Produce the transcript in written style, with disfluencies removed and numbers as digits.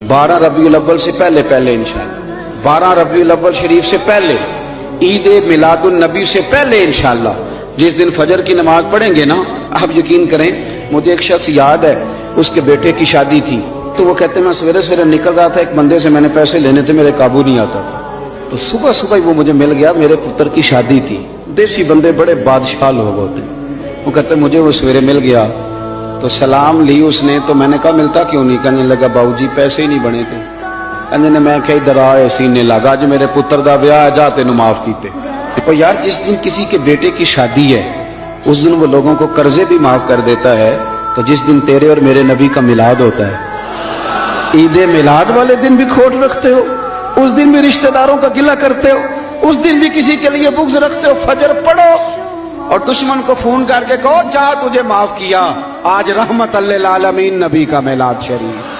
12 रबीउल अव्वल से पहले इंशाअल्लाह, 12 रबीउल अव्वल शरीफ से पहले, ईद मिलादुन नबी से पहले इंशाअल्लाह, जिस दिन फजर की नमाज पढ़ेंगे ना, आप यकीन करें, मुझे एक शख्स याद है, उसके बेटे की शादी थी, तो वो कहते मैं सवेरे सवेरे निकल रहा था, एक बंदे से मैंने पैसे लेने थे, मेरे काबू नहीं आता था, तो सुबह सुबह वो मुझे मिल गया, मेरे पुत्र की शादी थी। देसी बंदे बड़े बादशाह लोग होते, वो कहते मुझे वो सवेरे मिल गया, तो सलाम ली उसने, तो मैंने कहा मिलता क्यों नहीं? कहने लगा बाबूजी पैसे ही नहीं बने थे। कहने ने मैं क्या इधर आए सीने लगा, अज मेरे पुत्र दा ब्याह जा तेनू माफ कीते। तो यार जिस दिन किसी के बेटे की शादी है उस दिन वो लोगों को कर्जे भी माफ कर देता है, तो जिस दिन तेरे और मेरे नबी का मिलाद होता है, ईद मिलाद वाले दिन भी खोट रखते हो, उस दिन भी रिश्तेदारों का गिला करते हो, उस दिन भी किसी के लिए बुग़्ज़ रखते हो। फजर पढ़ो और दुश्मन को फोन करके कहो जा तुझे माफ किया, आज रहमत लिल आलमीन नबी का मिलाद शरीफ।